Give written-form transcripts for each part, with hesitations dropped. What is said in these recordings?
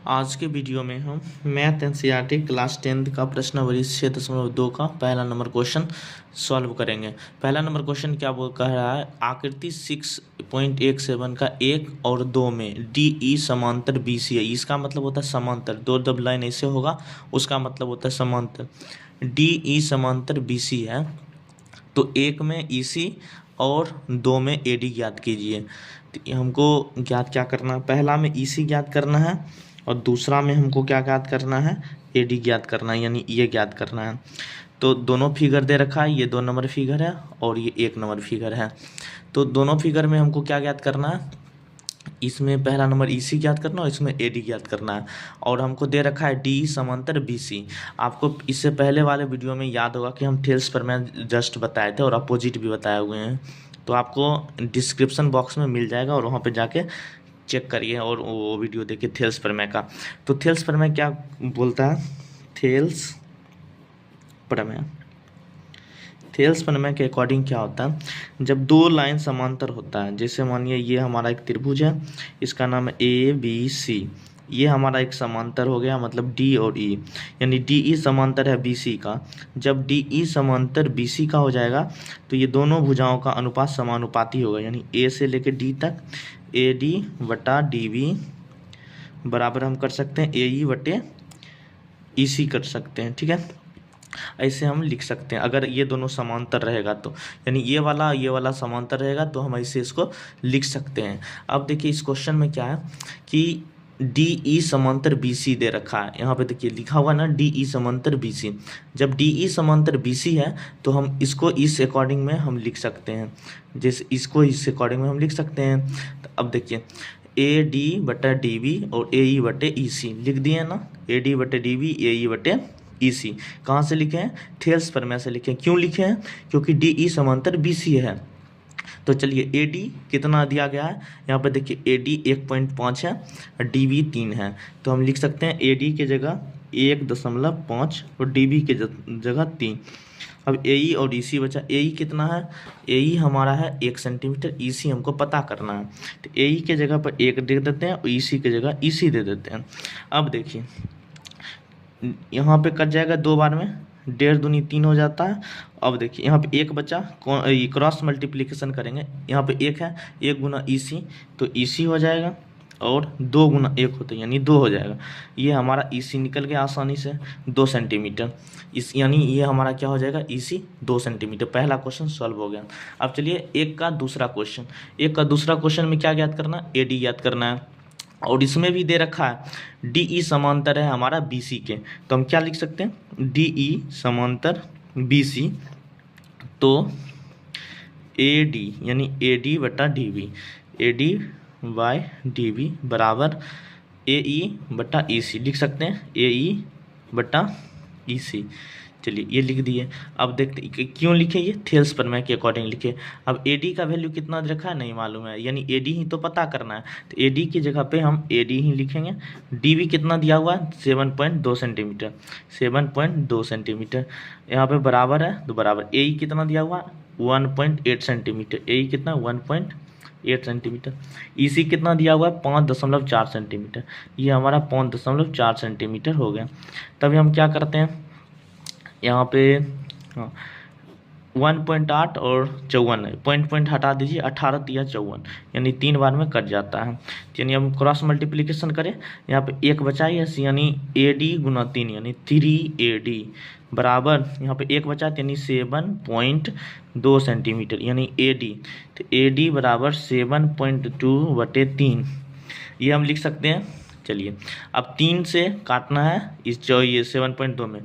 आज के वीडियो में हम मैथ एनसीईआरटी क्लास 10 का प्रश्नावली 6.2 का पहला नंबर क्वेश्चन सॉल्व करेंगे। पहला नंबर क्वेश्चन क्या बोल कह रहा है, आकृति 6.17 का 1 और 2 में डी ई समांतर बी सी है। इसका मतलब होता है समांतर, दो जब लाइन ऐसे होगा उसका मतलब होता है समांतर। डी ई समांतर बी सी है तो 1 में ई सी और 2 में ए डी ज्ञात कीजिए। तो हमको ज्ञात क्या करना है, पहला में ई सी ज्ञात करना है और दूसरा में हमको क्या ज्ञात करना है, ए डी ज्ञात करना है, यानी ये ज्ञात करना है। तो दोनों फिगर दे रखा है, ये 2 नंबर फिगर है और ये 1 नंबर फिगर है। तो दोनों फिगर में हमको क्या ज्ञात करना है, इसमें पहला नंबर ई सी ज्ञात करना और इसमें ए डी ज्ञात करना है। और हमको दे रखा है डी समांतर बी सी। आपको इससे पहले वाले वीडियो में याद होगा कि हम थेल्स प्रमेय जस्ट बताए थे और अपोजिट भी बताए हुए हैं, तो आपको डिस्क्रिप्शन बॉक्स में मिल जाएगा और वहाँ पे जाके चेक करिए और वो वीडियो देखिए थेल्स प्रमेय का। तो थेल्स प्रमेय क्या बोलता है, थेल्स प्रमेय के अकॉर्डिंग क्या होता है, जब दो लाइन समांतर होता है, जैसे मानिए ये हमारा एक त्रिभुज है, इसका नाम है ए बी सी, ये हमारा एक समांतर हो गया, मतलब डी और ई, यानी डी ई समांतर है बी सी का। जब डी ई समांतर बी सी का हो जाएगा तो ये दोनों भुजाओं का अनुपात समानुपाती होगा, यानी ए से लेकर डी तक ए डी बटा डी बी बराबर हम कर सकते हैं ए ई बटे ई सी कर सकते हैं, ठीक है। ऐसे हम लिख सकते हैं अगर ये दोनों समांतर रहेगा तो, यानी ये वाला समांतर रहेगा तो हम ऐसे इसको लिख सकते हैं। अब देखिए इस क्वेश्चन में क्या है कि डी ई समांतर बी सी दे रखा है, यहाँ पे देखिए लिखा हुआ ना डी ई समांतर बी सी। जब डी ई समांतर बी सी है तो हम इसको इस अकॉर्डिंग में हम लिख सकते हैं, जैसे इसको इस अकॉर्डिंग में हम लिख सकते हैं। तो अब देखिए ए डी बटा डी बी और ए ई बटे ई सी लिख दिए ना, ए डी बटे डी बी ए ई बटे ई सी। कहाँ से लिखे हैं, थेल्स प्रमेय से लिखे हैं। क्यों लिखे हैं, क्योंकि डी ई समांतर बी सी है। तो चलिए ए डी कितना दिया गया है, यहाँ पर देखिए ए डी 1.5 है, डी बी 3 है, तो हम लिख सकते हैं ए डी के जगह 1.5 और डी बी के जगह 3। अब ए ई और ई सी बचा, ए ई कितना है, ए ई हमारा है 1 सेंटीमीटर, ई सी हमको पता करना है, तो ए ई के जगह पर 1 दे देते हैं और ई सी के जगह ई सी दे देते हैं। अब देखिए यहाँ पे कट जाएगा 2 बार में, 1.5 दूनी 3 हो जाता है। अब देखिए यहाँ पे 1 बचा, क्रॉस मल्टीप्लिकेशन करेंगे, यहाँ पे 1 है, 1 गुना ई सी तो ई सी हो जाएगा और 2 गुना 1 होता है यानी 2 हो जाएगा। ये हमारा ई सी निकल गया आसानी से 2 सेंटीमीटर, इस यानी ये हमारा क्या हो जाएगा ई सी 2 सेंटीमीटर। पहला क्वेश्चन सॉल्व हो गया। अब चलिए एक का दूसरा क्वेश्चन में क्या ज्ञात करना है, ए डी ज्ञात करना है और इसमें भी दे रखा है डी ई समांतर है हमारा बी सी के, तो हम क्या लिख सकते हैं, डी ई समांतर बी सी, तो ए डी यानी ए डी बटा D B, A D by D B बराबर ए ई बटा ई सी लिख सकते हैं, ए ई बटा ई सी। चलिए ये लिख दिए। अब देखते क्यों लिखे, ये थेल्स प्रमेय के अकॉर्डिंग लिखे। अब ए डी का वैल्यू कितना रखा है नहीं मालूम है, यानी ए डी ही तो पता करना है, तो ए डी की जगह पे हम ए डी ही लिखेंगे। डी बी कितना दिया हुआ है 7.2 सेंटीमीटर, 7.2 सेंटीमीटर यहाँ पे बराबर है, तो बराबर ए ई कितना दिया हुआ है 1.8 सेंटीमीटर, ए ई कितना 1.8 सेंटीमीटर, ई सी कितना दिया हुआ है 5.4 सेंटीमीटर, ये हमारा 5.4 सेंटीमीटर हो गया। तभी हम क्या करते हैं, यहाँ पे 1.8 और 54 है, पॉइंट हटा दीजिए, 18 दिया 54 यानी 3 बार में कट जाता है। यानी हम क्रॉस मल्टीप्लिकेशन करें, यहाँ पे 1 बचा है यानी ए डी गुना 3 यानी 3 ए डी बराबर, यहाँ पे 1 बचा यानी 7.2 सेंटीमीटर यानी ए डी, तो ए डी बराबर 7.2 बटे 3 ये हम लिख सकते हैं। चलिए अब 3 से काटना है, इस ये 7.2 में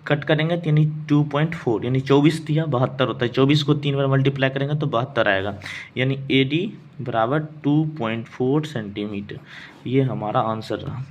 कट करेंगे तो यानी 2.4 यानी 24 दिया 72 होता है, 24 को 3 बार मल्टीप्लाई करेंगे तो 72 आएगा, यानी ए डी बराबर 2.4 सेंटीमीटर। ये हमारा आंसर रहा।